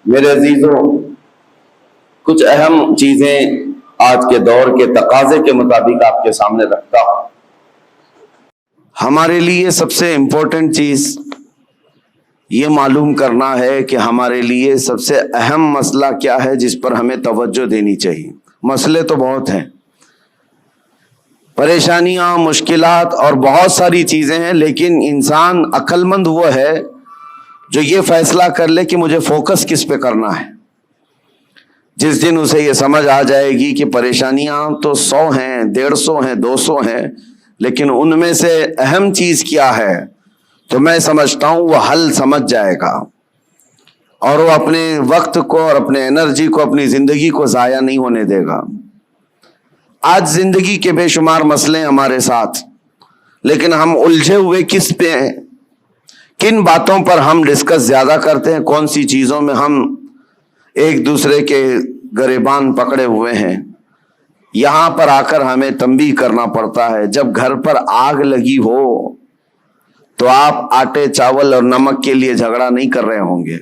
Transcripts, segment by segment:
میرے عزیزوں، کچھ اہم چیزیں آج کے دور کے تقاضے کے مطابق آپ کے سامنے رکھتا ہوں۔ ہمارے لیے سب سے امپورٹنٹ چیز یہ معلوم کرنا ہے کہ ہمارے لیے سب سے اہم مسئلہ کیا ہے جس پر ہمیں توجہ دینی چاہیے۔ مسئلے تو بہت ہیں، پریشانیاں، مشکلات اور بہت ساری چیزیں ہیں، لیکن انسان عقل مند وہ ہے جو یہ فیصلہ کر لے کہ مجھے فوکس کس پہ کرنا ہے۔ جس دن اسے یہ سمجھ آ جائے گی کہ پریشانیاں تو 100 ہیں، 150 ہیں، 200 ہیں، لیکن ان میں سے اہم چیز کیا ہے، تو میں سمجھتا ہوں وہ حل سمجھ جائے گا اور وہ اپنے وقت کو اور اپنے انرجی کو، اپنی زندگی کو ضائع نہیں ہونے دے گا۔ آج زندگی کے بے شمار مسئلے ہمارے ساتھ، لیکن ہم الجھے ہوئے کس پہ ہیں؟ کن باتوں پر ہم ڈسکس زیادہ کرتے ہیں؟ کون سی چیزوں میں ہم ایک دوسرے کے گریبان پکڑے ہوئے ہیں؟ یہاں پر آ کر ہمیں تنبیہ کرنا پڑتا ہے، جب گھر پر آگ لگی ہو تو آپ آٹے، چاول اور نمک کے لیے جھگڑا نہیں کر رہے ہوں گے،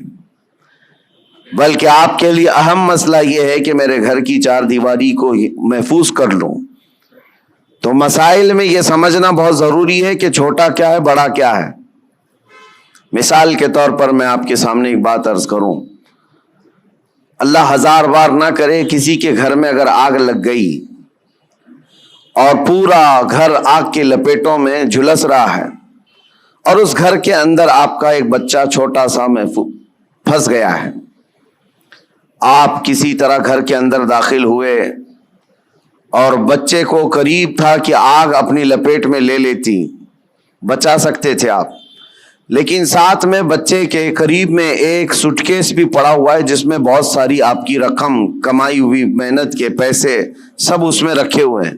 بلکہ آپ کے لیے اہم مسئلہ یہ ہے کہ میرے گھر کی 4 دیواری کو محفوظ کر لوں۔ تو مسائل میں یہ سمجھنا بہت ضروری ہے کہ چھوٹا کیا ہے، بڑا کیا ہے۔ مثال کے طور پر میں آپ کے سامنے ایک بات عرض کروں، اللہ 1000 بار نہ کرے کسی کے گھر میں اگر آگ لگ گئی اور پورا گھر آگ کی لپیٹوں میں جھلس رہا ہے اور اس گھر کے اندر آپ کا ایک بچہ چھوٹا سا پھنس گیا ہے، آپ کسی طرح گھر کے اندر داخل ہوئے اور بچے کو قریب تھا کہ آگ اپنی لپیٹ میں لے لیتی، بچا سکتے تھے آپ، لیکن ساتھ میں بچے کے قریب میں ایک سوٹ کیس بھی پڑا ہوا ہے جس میں بہت ساری آپ کی رقم، کمائی ہوئی محنت کے پیسے سب اس میں رکھے ہوئے ہیں۔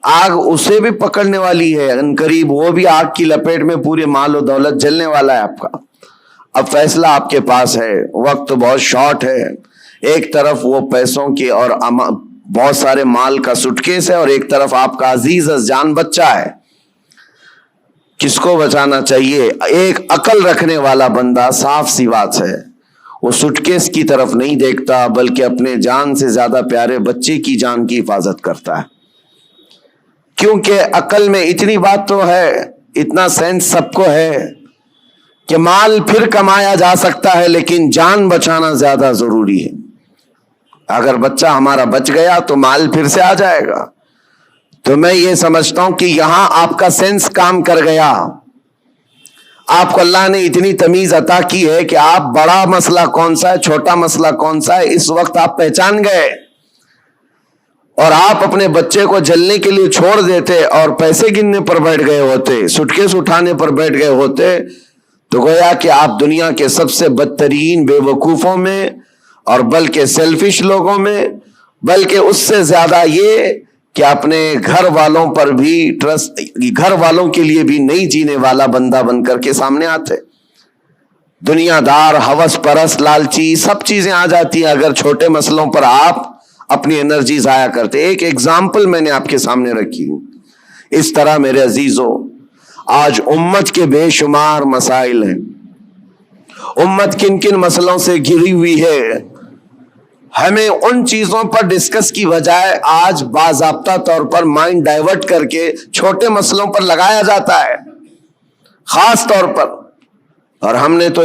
آگ اسے بھی پکڑنے والی ہے، ان قریب وہ بھی آگ کی لپیٹ میں پورے مال و دولت جلنے والا ہے آپ کا۔ اب فیصلہ آپ کے پاس ہے، وقت بہت شارٹ ہے، ایک طرف وہ پیسوں کے اور بہت سارے مال کا سوٹ کیس ہے اور ایک طرف آپ کا عزیز از جان بچہ ہے۔ کس کو بچانا چاہیے؟ ایک عقل رکھنے والا بندہ صاف سی بات ہے وہ سوٹ کیس کی طرف نہیں دیکھتا، بلکہ اپنے جان سے زیادہ پیارے بچے کی جان کی حفاظت کرتا ہے، کیونکہ عقل میں اتنی بات تو ہے، اتنا سینس سب کو ہے کہ مال پھر کمایا جا سکتا ہے لیکن جان بچانا زیادہ ضروری ہے۔ اگر بچہ ہمارا بچ گیا تو مال پھر سے آ جائے گا۔ تو میں یہ سمجھتا ہوں کہ یہاں آپ کا سینس کام کر گیا، آپ کو اللہ نے اتنی تمیز عطا کی ہے کہ آپ بڑا مسئلہ کون سا ہے، چھوٹا مسئلہ کون سا ہے، اس وقت آپ پہچان گئے، اور آپ اپنے بچے کو جلنے کے لیے چھوڑ دیتے اور پیسے گننے پر بیٹھ گئے ہوتے، سوٹ کیس اٹھانے پر بیٹھ گئے ہوتے، تو گویا کہ آپ دنیا کے سب سے بدترین بے وقوفوں میں اور بلکہ سیلفش لوگوں میں، بلکہ اس سے زیادہ یہ کہ اپنے گھر والوں پر بھی ٹرسٹ، گھر والوں کے لیے بھی نہیں جینے والا بندہ بن کر کے سامنے آتے۔ دنیا دار، ہوس پرست، لالچی سب چیزیں آ جاتی ہیں اگر چھوٹے مسئلوں پر آپ اپنی انرجی ضائع کرتے۔ ایک ایگزامپل میں نے آپ کے سامنے رکھی۔ اس طرح میرے عزیزوں، آج امت کے بے شمار مسائل ہیں، امت کن کن مسئلوں سے گھری ہوئی ہے، ہمیں ان چیزوں پر ڈسکس کی بجائے آج باضابطہ طور پر مائنڈ ڈائیورٹ کر کے چھوٹے مسئلوں پر لگایا جاتا ہے خاص طور پر۔ اور ہم نے تو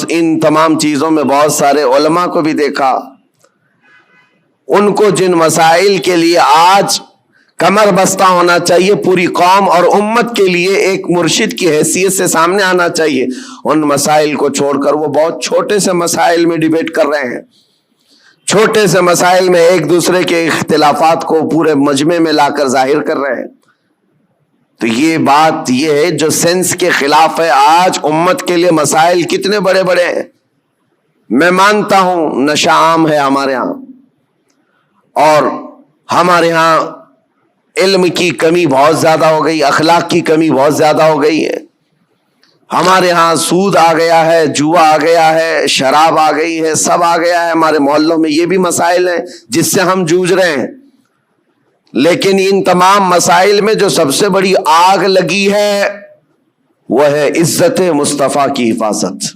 ان تمام چیزوں میں بہت سارے علماء کو بھی دیکھا، ان کو جن مسائل کے لیے آج کمر بستہ ہونا چاہیے، پوری قوم اور امت کے لیے ایک مرشد کی حیثیت سے سامنے آنا چاہیے، ان مسائل کو چھوڑ کر وہ بہت چھوٹے سے مسائل میں ڈیبیٹ کر رہے ہیں، چھوٹے سے مسائل میں ایک دوسرے کے اختلافات کو پورے مجمع میں لا کر ظاہر کر رہے ہیں۔ تو یہ بات یہ ہے جو سینس کے خلاف ہے۔ آج امت کے لیے مسائل کتنے بڑے بڑے ہیں۔ میں مانتا ہوں نشہ عام ہے ہمارے ہاں، اور ہمارے ہاں علم کی کمی بہت زیادہ ہو گئی، اخلاق کی کمی بہت زیادہ ہو گئی ہے، ہمارے ہاں سود آ گیا ہے، جوا آ گیا ہے، شراب آ گئی ہے، سب آ گیا ہے ہمارے محلوں میں۔ یہ بھی مسائل ہیں جس سے ہم جوجھ رہے ہیں، لیکن ان تمام مسائل میں جو سب سے بڑی آگ لگی ہے وہ ہے عزت مصطفیٰ کی حفاظت۔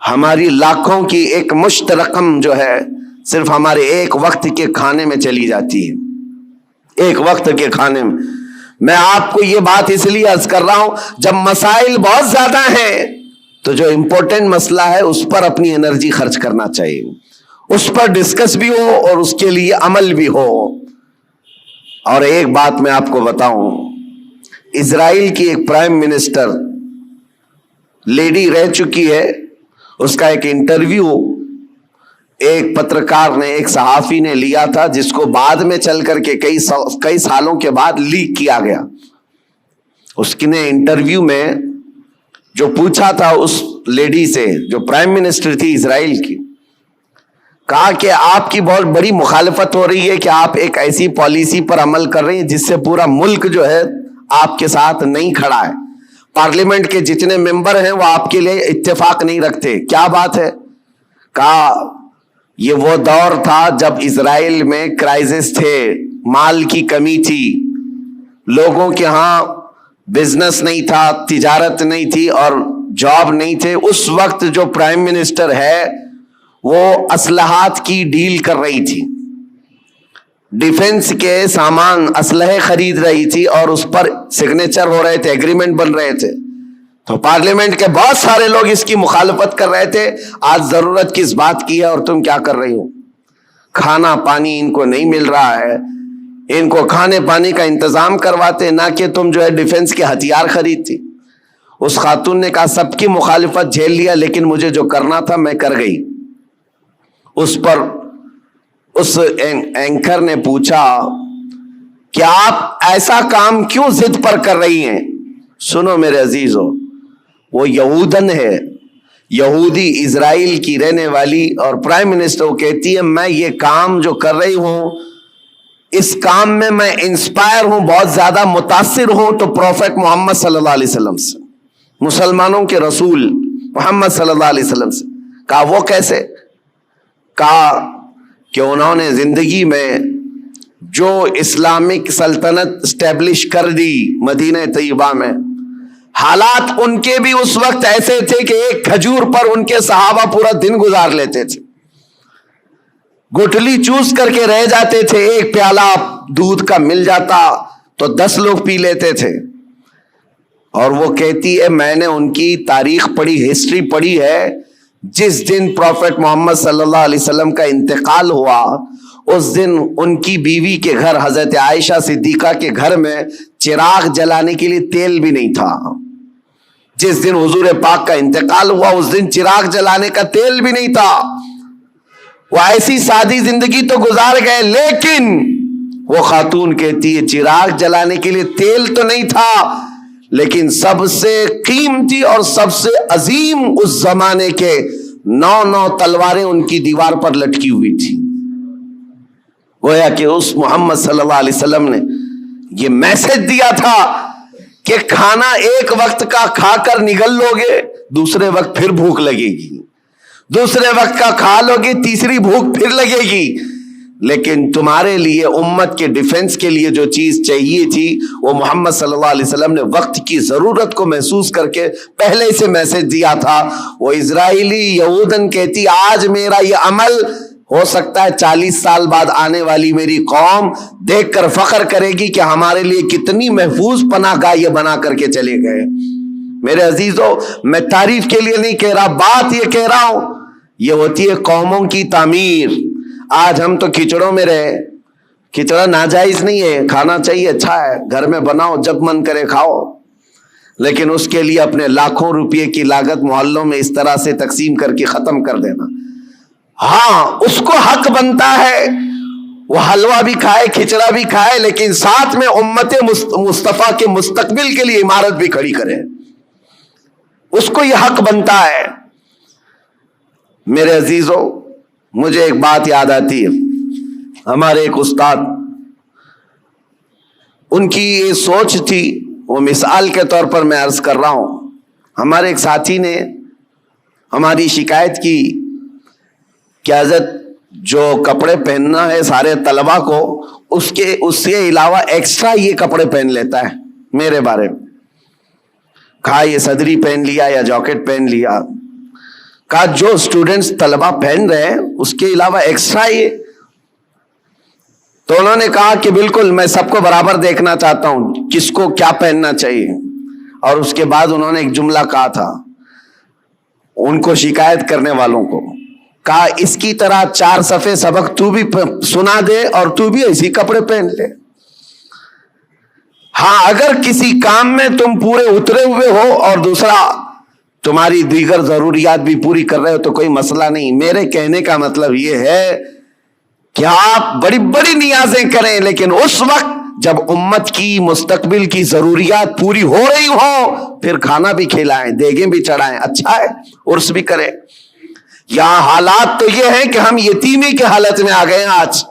ہماری لاکھوں کی ایک مشت رقم جو ہے صرف ہمارے ایک وقت کے کھانے میں چلی جاتی ہے، ایک وقت کے کھانے میں آپ کو یہ بات اس لیے عرض کر رہا ہوں، جب مسائل بہت زیادہ ہیں تو جو امپورٹنٹ مسئلہ ہے اس پر اپنی انرجی خرچ کرنا چاہیے، اس پر ڈسکس بھی ہو اور اس کے لیے عمل بھی ہو۔ اور ایک بات میں آپ کو بتاؤں، اسرائیل کی ایک پرائم منسٹر لیڈی رہ چکی ہے، اس کا ایک انٹرویو ایک پترکار نے، ایک صحافی نے لیا تھا، جس کو بعد میں چل کر کے کئی سالوں کے بعد لیک کیا گیا۔ اس نے انٹرویو میں جو پوچھا تھا اس لیڈی سے جو پرائم منسٹر تھی اسرائیل کی، کہا کہ آپ کی بہت بڑی مخالفت ہو رہی ہے کہ آپ ایک ایسی پالیسی پر عمل کر رہے ہیں جس سے پورا ملک جو ہے آپ کے ساتھ نہیں کھڑا ہے، پارلیمنٹ کے جتنے ممبر ہیں وہ آپ کے لیے اتفاق نہیں رکھتے، کیا بات ہے؟ کہا یہ وہ دور تھا جب اسرائیل میں کرائسس تھے، مال کی کمی تھی، لوگوں کے ہاں بزنس نہیں تھا، تجارت نہیں تھی اور جاب نہیں تھے۔ اس وقت جو پرائم منسٹر ہے وہ اسلحات کی ڈیل کر رہی تھی، ڈیفنس کے سامان اسلحے خرید رہی تھی اور اس پر سگنیچر ہو رہے تھے، ایگریمنٹ بن رہے تھے، تو پارلیمنٹ کے بہت سارے لوگ اس کی مخالفت کر رہے تھے۔ آج ضرورت کس بات کی ہے اور تم کیا کر رہی ہو؟ کھانا پانی ان کو نہیں مل رہا ہے، ان کو کھانے پانی کا انتظام کرواتے، نہ کہ تم جو ہے ڈیفنس کے ہتھیار خریدتی۔ اس خاتون نے کہا سب کی مخالفت جھیل لیا لیکن مجھے جو کرنا تھا میں کر گئی۔ اس پر اس اینکر نے پوچھا کہ آپ ایسا کام کیوں ضد پر کر رہی ہیں؟ سنو میرے عزیزو، وہ یہودن ہے، یہودی اسرائیل کی رہنے والی، اور پرائم منسٹر وہ کہتی ہے میں یہ کام جو کر رہی ہوں اس کام میں انسپائر ہوں، بہت زیادہ متاثر ہوں تو پروفیٹ محمد صلی اللہ علیہ وسلم سے، مسلمانوں کے رسول محمد صلی اللہ علیہ وسلم سے۔ کہا وہ کیسے؟ کہا کہ انہوں نے زندگی میں جو اسلامک سلطنت اسٹیبلش کر دی مدینہ طیبہ میں، حالات ان کے بھی اس وقت ایسے تھے کہ ایک کھجور پر ان کے صحابہ پورا دن گزار لیتے تھے، گٹلی چوس کر کے رہ جاتے تھے، ایک پیالہ دودھ کا مل جاتا تو 10 لوگ پی لیتے تھے۔ اور وہ کہتی ہے میں نے ان کی تاریخ پڑھی، ہسٹری پڑھی ہے، جس دن پروفیٹ محمد صلی اللہ علیہ وسلم کا انتقال ہوا اس دن ان کی بیوی کے گھر حضرت عائشہ صدیقہ کے گھر میں چراغ جلانے کے لیے تیل بھی نہیں تھا۔ جس دن حضور پاک کا انتقال ہوا اس دن چراغ جلانے کا تیل بھی نہیں تھا۔ وہ ایسی سادی زندگی تو گزار گئے، لیکن وہ خاتون کہتی ہے چراغ جلانے کے لیے تیل تو نہیں تھا، لیکن سب سے قیمتی اور سب سے عظیم اس زمانے کے 9 تلواریں ان کی دیوار پر لٹکی ہوئی تھی۔ گویا کہ اس محمد صلی اللہ علیہ وسلم نے یہ میسج دیا تھا کہ کھانا ایک وقت کا کھا کر نگل لوگے، دوسرے وقت پھر بھوک لگے گی، دوسرے وقت کا کھا لوگے، تیسری بھوک پھر لگے گی، لیکن تمہارے لیے امت کے ڈیفنس کے لیے جو چیز چاہیے تھی وہ محمد صلی اللہ علیہ وسلم نے وقت کی ضرورت کو محسوس کر کے پہلے سے میسج دیا تھا۔ وہ اسرائیلی یہودن کہتی آج میرا یہ عمل ہو سکتا ہے 40 سال بعد آنے والی میری قوم دیکھ کر فخر کرے گی کہ ہمارے لیے کتنی محفوظ پناہ گاہ یہ بنا کر کے چلے گئے۔ میرے عزیزو، میں تعریف کے لیے نہیں کہہ رہا، بات یہ کہہ رہا ہوں، یہ ہوتی ہے قوموں کی تعمیر۔ آج ہم تو کھچڑوں میں رہے، کھچڑا ناجائز نہیں ہے، کھانا چاہیے، اچھا ہے، گھر میں بناؤ، جب من کرے کھاؤ، لیکن اس کے لیے اپنے لاکھوں روپے کی لاگت محلوں میں اس طرح سے تقسیم کر کے ختم کر دینا۔ ہاں اس کو حق بنتا ہے وہ حلوہ بھی کھائے، کھچڑا بھی کھائے، لیکن ساتھ میں امت مصطفیٰ کے مستقبل کے لیے عمارت بھی کھڑی کرے، اس کو یہ حق بنتا ہے۔ میرے عزیزو، مجھے ایک بات یاد آتی ہے، ہمارے ایک استاد، ان کی یہ سوچ تھی، وہ مثال کے طور پر میں عرض کر رہا ہوں، ہمارے ایک ساتھی نے ہماری شکایت کی کہ حضرت جو کپڑے پہننا ہے سارے طلبہ کو، اس کے علاوہ ایکسٹرا یہ کپڑے پہن لیتا ہے میرے بارے میں، کہا یہ صدری پہن لیا یا جاکٹ پہن لیا، کہا جو اسٹوڈنٹس طلبہ پہن رہے ہیں اس کے علاوہ ایکسٹرا یہ. تو انہوں نے کہا کہ بالکل میں سب کو برابر دیکھنا چاہتا ہوں, کس کو کیا پہننا چاہیے. اور اس کے بعد انہوں نے ایک جملہ کہا تھا ان کو شکایت کرنے والوں کو, کہا اس کی طرح 4 صفحے سبق تو بھی سنا دے اور تو بھی ایسی کپڑے پہن لے. ہاں اگر کسی کام میں تم پورے اترے ہوئے ہو اور دوسرا تمہاری دیگر ضروریات بھی پوری کر رہے ہو تو کوئی مسئلہ نہیں. میرے کہنے کا مطلب یہ ہے کہ آپ بڑی بڑی نیازیں کریں, لیکن اس وقت جب امت کی مستقبل کی ضروریات پوری ہو رہی ہو پھر کھانا بھی کھلائیں, دیگیں بھی چڑھائیں, اچھا ہے, عرس بھی کریں. یہاں حالات تو یہ ہے کہ ہم یتیمی کے حالت میں آ گئے ہیں آج.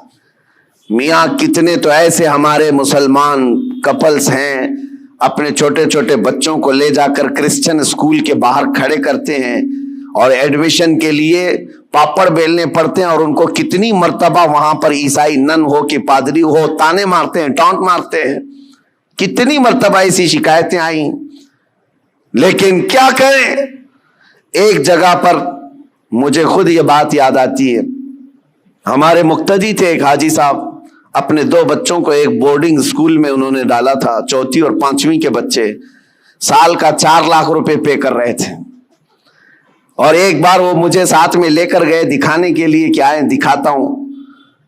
میاں کتنے تو ایسے ہمارے مسلمان کپلز ہیں اپنے چھوٹے چھوٹے بچوں کو لے جا کر کرسچن اسکول کے باہر کھڑے کرتے ہیں اور ایڈمیشن کے لیے پاپڑ بیلنے پڑتے ہیں, اور ان کو کتنی مرتبہ وہاں پر عیسائی نن ہو کہ پادری ہو تانے مارتے ہیں, ٹانٹ مارتے ہیں. کتنی مرتبہ ایسی شکایتیں آئیں. لیکن کیا کریں, ایک جگہ پر مجھے خود یہ بات یاد آتی ہے. ہمارے مقتدی تھے ایک حاجی صاحب, اپنے 2 بچوں کو ایک بورڈنگ اسکول میں انہوں نے ڈالا تھا, 4تھی اور 5ویں کے بچے, سال کا 4 لاکھ روپے پے کر رہے تھے. اور ایک بار وہ مجھے ساتھ میں لے کر گئے دکھانے کے لیے کہ آئیں دکھاتا ہوں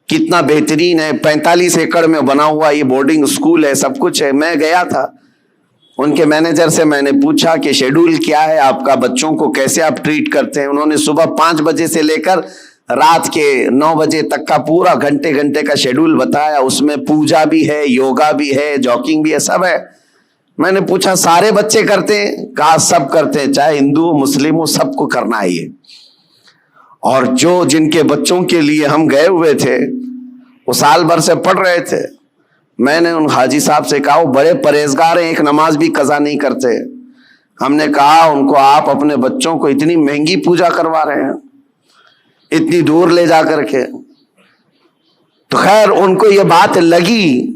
کتنا بہترین ہے, 45 ایکڑ میں بنا ہوا یہ بورڈنگ اسکول ہے, سب کچھ ہے. میں گیا تھا, ان کے مینیجر سے میں نے پوچھا کہ شیڈول کیا ہے آپ کا, بچوں کو کیسے آپ ٹریٹ کرتے ہیں. انہوں نے صبح 5 بجے سے لے کر رات کے 9 بجے تک کا پورا گھنٹے کا شیڈول بتایا. اس میں پوجا بھی ہے, یوگا بھی ہے, جاگنگ بھی ہے, سب ہے. میں نے پوچھا سارے بچے کرتے ہیں؟ کہا سب کرتے ہیں, چاہے ہندو مسلم ہو, سب کو کرنا ہے یہ. اور جن کے بچوں کے لیے ہم گئے ہوئے تھے وہ سال بھر سے پڑھ رہے تھے. میں نے ان حاجی صاحب سے کہا وہ بڑے پرہیزگار ہیں, ایک نماز بھی قضا نہیں کرتے. ہم نے کہا ان کو آپ اپنے بچوں کو اتنی مہنگی پوجا کروا رہے ہیں, اتنی دور لے جا کر کے. تو خیر ان کو یہ بات لگی,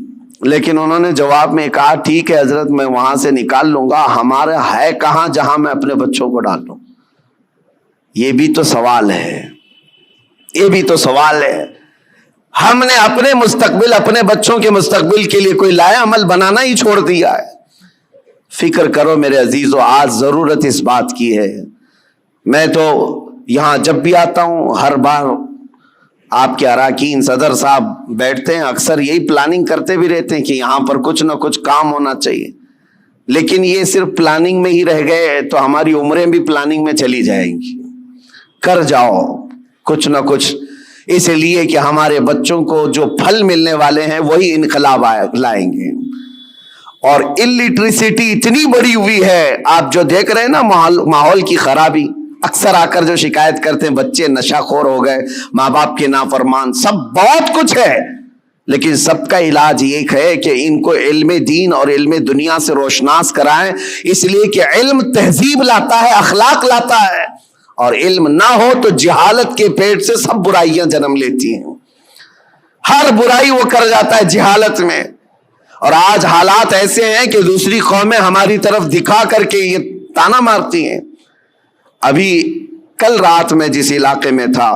لیکن انہوں نے جواب میں کہا ٹھیک ہے حضرت میں وہاں سے نکال لوں گا, ہمارا ہے کہاں جہاں میں اپنے بچوں کو ڈال دوں. یہ بھی تو سوال ہے, یہ بھی تو سوال ہے. ہم نے اپنے مستقبل, اپنے بچوں کے مستقبل کے لیے کوئی لایا عمل بنانا ہی چھوڑ دیا ہے. فکر کرو میرے عزیزو, آج ضرورت اس بات کی ہے. میں تو یہاں جب بھی آتا ہوں ہر بار آپ کے اراکین صدر صاحب بیٹھتے ہیں, اکثر یہی پلاننگ کرتے بھی رہتے ہیں کہ یہاں پر کچھ نہ کچھ کام ہونا چاہیے. لیکن یہ صرف پلاننگ میں ہی رہ گئے تو ہماری عمریں بھی پلاننگ میں چلی جائیں گی. کر جاؤ کچھ نہ کچھ, اس لیے کہ ہمارے بچوں کو جو پھل ملنے والے ہیں وہی انقلاب لائیں گے. اور الٹریسٹی اتنی بڑی ہوئی ہے, آپ جو دیکھ رہے ہیں نا ماحول کی خرابی, اکثر آ کر جو شکایت کرتے ہیں بچے نشہ خور ہو گئے, ماں باپ کے نافرمان, سب بہت کچھ ہے. لیکن سب کا علاج یہ ہے کہ ان کو علم دین اور علم دنیا سے روشناس کرائیں, اس لیے کہ علم تہذیب لاتا ہے, اخلاق لاتا ہے. اور علم نہ ہو تو جہالت کے پیٹ سے سب برائیاں جنم لیتی ہیں. ہر برائی وہ کر جاتا ہے جہالت میں. اور آج حالات ایسے ہیں کہ دوسری قومیں ہماری طرف دکھا کر کے یہ تانا مارتی ہیں. ابھی کل رات میں جس علاقے میں تھا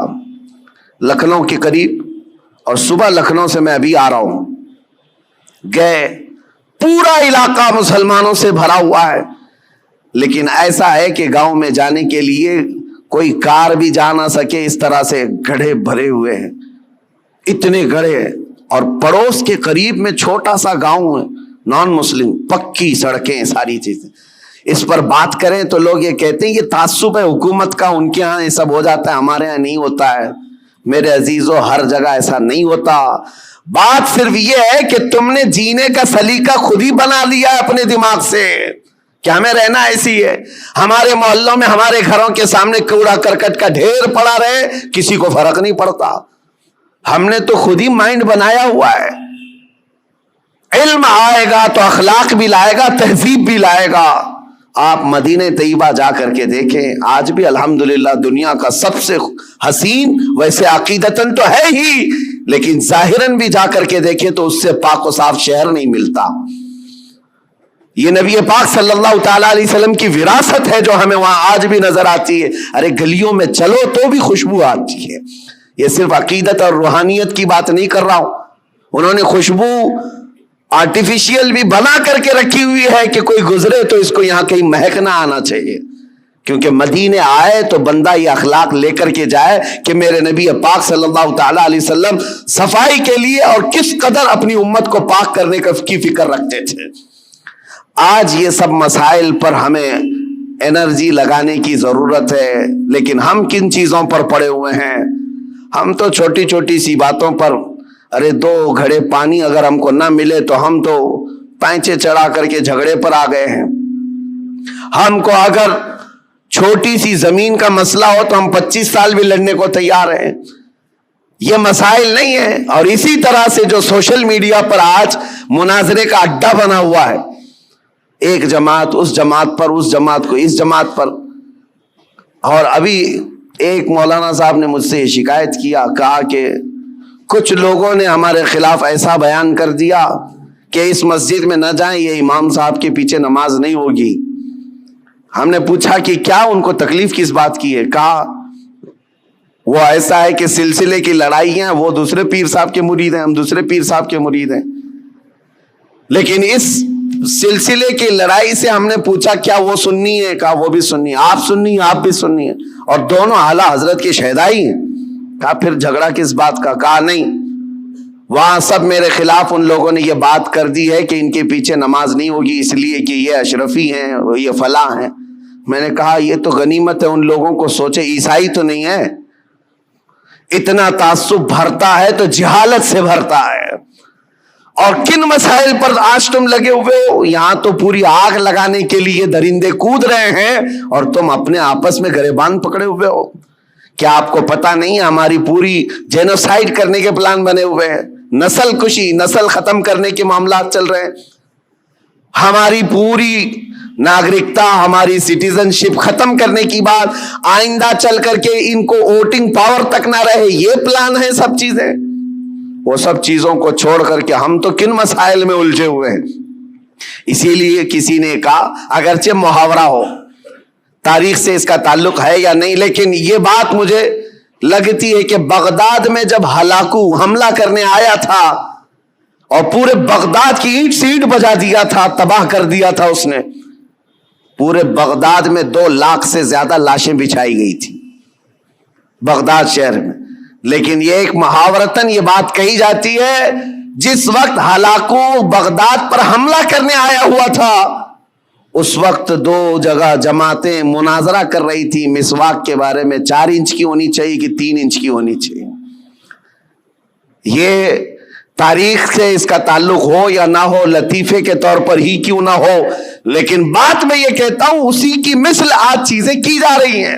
لکھنؤ کے قریب, اور صبح لکھنؤ سے میں ابھی آ رہا ہوں, گئے پورا علاقہ مسلمانوں سے بھرا ہوا ہے. لیکن ایسا ہے کہ گاؤں میں جانے کے لیے کوئی کار بھی جا نہ سکے, اس طرح سے گڑھے بھرے ہوئے ہیں, اتنے گڑھے. اور پڑوس کے قریب میں چھوٹا سا گاؤں ہے نان مسلم, پکی سڑکیں, ساری چیزیں. اس پر بات کریں تو لوگ یہ کہتے ہیں یہ تعصب ہے حکومت کا, ان کے ہاں یہ سب ہو جاتا ہے, ہمارے ہاں نہیں ہوتا ہے. میرے عزیزو ہر جگہ ایسا نہیں ہوتا. بات صرف یہ ہے کہ تم نے جینے کا سلیقہ خود ہی بنا لیا ہے اپنے دماغ سے کہ ہمیں رہنا ایسی ہے. ہمارے محلوں میں ہمارے گھروں کے سامنے کوڑا کرکٹ کا ڈھیر پڑا رہے, کسی کو فرق نہیں پڑتا. ہم نے تو خود ہی مائنڈ بنایا ہوا ہے. علم آئے گا تو اخلاق بھی لائے گا, تہذیب بھی لائے گا. آپ مدینہ طیبہ جا کر کے دیکھیں, آج بھی الحمدللہ دنیا کا سب سے حسین, ویسے عقیدتاً تو ہے ہی, لیکن ظاہراً بھی جا کر کے دیکھیں تو اس سے پاک و صاف شہر نہیں ملتا. یہ نبی پاک صلی اللہ تعالیٰ علیہ وسلم کی وراثت ہے جو ہمیں وہاں آج بھی نظر آتی ہے. ارے گلیوں میں چلو تو بھی خوشبو آتی ہے. یہ صرف عقیدت اور روحانیت کی بات نہیں کر رہا ہوں. انہوں نے خوشبو آرٹیفیشیل بھی بنا کر کے رکھی ہوئی ہے کہ کوئی گزرے تو اس کو یہاں کہیں مہکنا آنا چاہیے, کیونکہ مدینے آئے تو بندہ یہ اخلاق لے کر کے جائے کہ میرے نبی پاک صلی اللہ تعالیٰ علیہ وسلم صفائی کے لیے اور کس قدر اپنی امت کو پاک کرنے کی فکر رکھتے تھے. آج یہ سب مسائل پر ہمیں انرجی لگانے کی ضرورت ہے, لیکن ہم کن چیزوں پر پڑے ہوئے ہیں؟ ہم تو چھوٹی چھوٹی سی باتوں پر, ارے 2 گھڑے پانی اگر ہم کو نہ ملے تو ہم تو پینچے چڑھا کر کے جھگڑے پر آ گئے ہیں. ہم کو اگر چھوٹی سی زمین کا مسئلہ ہو تو ہم 25 سال بھی لڑنے کو تیار ہیں. یہ مسائل نہیں ہے. اور اسی طرح سے جو سوشل میڈیا پر آج مناظرے کا اڈا بنا ہوا ہے, ایک جماعت اس جماعت پر, اس جماعت کو اس جماعت پر. اور ابھی ایک مولانا صاحب نے مجھ سے شکایت کیا, کہا کہ کچھ لوگوں نے ہمارے خلاف ایسا بیان کر دیا کہ اس مسجد میں نہ جائیں, یہ امام صاحب کے پیچھے نماز نہیں ہوگی. ہم نے پوچھا کہ کیا ان کو تکلیف کس بات کی ہے؟ کہا وہ ایسا ہے کہ سلسلے کی لڑائی ہیں, وہ دوسرے پیر صاحب کے مرید ہیں, ہم دوسرے پیر صاحب کے مرید ہیں. لیکن اس سلسلے کی لڑائی سے ہم نے پوچھا کیا وہ سنی ہے؟ کہا وہ بھی سنی. آپ سنی ہیں؟ آپ بھی سنی ہیں, اور دونوں اعلیٰ حضرت کے شہدائی ہیں. کہا پھر جھگڑا کس بات کا؟ کہا نہیں, وہاں سب میرے خلاف ان لوگوں نے یہ بات کر دی ہے کہ ان کے پیچھے نماز نہیں ہوگی اس لیے کہ یہ اشرفی ہیں, یہ فلاں ہیں. میں نے کہا یہ تو غنیمت ہے ان لوگوں کو, سوچے عیسائی تو نہیں ہے. اتنا تعصب بھرتا ہے تو جہالت سے بھرتا ہے. اور کن مسائل پر آج تم لگے ہوئے ہو؟ یہاں تو پوری آگ لگانے کے لیے درندے کود رہے ہیں اور تم اپنے آپس میں گریبان پکڑے ہوئے ہو. کیا آپ کو پتا نہیں ہے ہماری پوری جینوسائیڈ کرنے کے پلان بنے ہوئے ہیں, نسل کشی, نسل ختم کرنے کے معاملات چل رہے ہیں. ہماری پوری ناگرکتا, ہماری سٹیزن شپ ختم کرنے کی بات, آئندہ چل کر کے ان کو ووٹنگ پاور تک نہ رہے, یہ پلان ہے سب چیزیں. وہ سب چیزوں کو چھوڑ کر کے ہم تو کن مسائل میں الجھے ہوئے ہیں. اسی لیے کسی نے کہا, اگرچہ محاورہ ہو, تاریخ سے اس کا تعلق ہے یا نہیں, لیکن یہ بات مجھے لگتی ہے کہ بغداد میں جب ہلاکو حملہ کرنے آیا تھا اور پورے بغداد کی اینٹ سے اینٹ بجا دیا تھا, تباہ کر دیا تھا اس نے, پورے بغداد میں 2 لاکھ سے زیادہ لاشیں بچھائی گئی تھی بغداد شہر میں. لیکن یہ ایک محاورتاً یہ بات کہی جاتی ہے, جس وقت ہلاکو بغداد پر حملہ کرنے آیا ہوا تھا اس وقت 2 جگہ جماعتیں مناظرہ کر رہی تھی مسواک کے بارے میں, 4 انچ کی ہونی چاہیے کہ 3 انچ کی ہونی چاہیے. یہ تاریخ سے اس کا تعلق ہو یا نہ ہو, لطیفے کے طور پر ہی کیوں نہ ہو, لیکن بات میں یہ کہتا ہوں اسی کی مثل آج چیزیں کی جا رہی ہیں.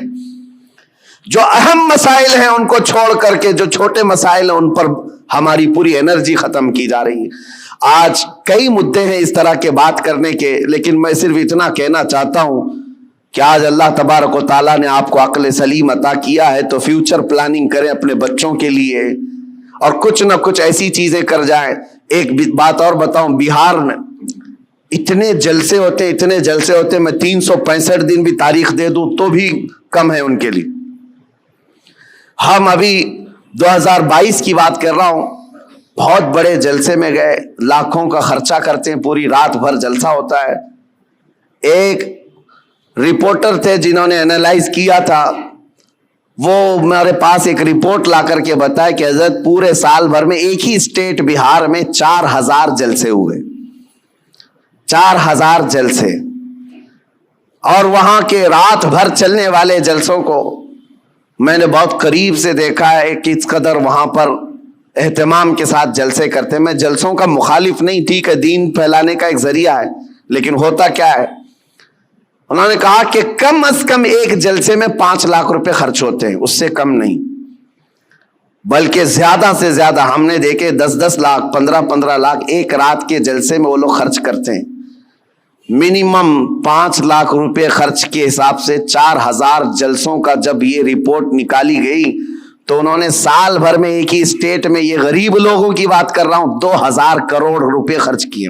جو اہم مسائل ہیں ان کو چھوڑ کر کے جو چھوٹے مسائل ہیں ان پر ہماری پوری انرجی ختم کی جا رہی ہے. آج کئی مدعے ہیں اس طرح کے بات کرنے کے, لیکن میں صرف اتنا کہنا چاہتا ہوں کہ آج اللہ تبارک و تعالیٰ نے آپ کو عقل سلیم عطا کیا ہے تو فیوچر پلاننگ کریں اپنے بچوں کے لیے اور کچھ نہ کچھ ایسی چیزیں کر جائیں. ایک بات اور بتاؤں, بہار میں اتنے جلسے ہوتے, میں 365 دن بھی تاریخ دے دوں تو بھی کم ہے ان کے لیے. ہم ابھی 2022 کی بات کر رہا ہوں, بہت بڑے جلسے میں گئے, لاکھوں کا خرچہ کرتے ہیں, پوری رات بھر جلسہ ہوتا ہے. ایک رپورٹر تھے جنہوں نے اینالائز کیا تھا, وہ میرے پاس ایک رپورٹ لا کر کے بتایا کہ حضرت پورے سال بھر میں ایک ہی اسٹیٹ بہار میں 4000 جلسے ہوئے, 4000 جلسے. اور وہاں کے رات بھر چلنے والے جلسوں کو میں نے بہت قریب سے دیکھا ہے, کس قدر وہاں پر اہتمام کے ساتھ جلسے کرتے. میں جلسوں کا مخالف نہیں, ٹھیک ہے دین پھیلانے کا ایک ذریعہ ہے, لیکن ہوتا کیا ہے, انہوں نے کہا کہ کم از کم ایک جلسے میں 5 لاکھ روپے خرچ ہوتے ہیں, اس سے کم نہیں, بلکہ زیادہ سے زیادہ ہم نے دیکھے 10-10 لاکھ 15-15 لاکھ ایک رات کے جلسے میں وہ لوگ خرچ کرتے ہیں. منیمم 5 لاکھ روپے خرچ کے حساب سے 4000 جلسوں کا جب یہ رپورٹ نکالی گئی تو انہوں نے سال بھر میں ایک ہی اسٹیٹ میں, یہ غریب لوگوں کی بات کر رہا ہوں, 2000 کروڑ روپے خرچ کیے.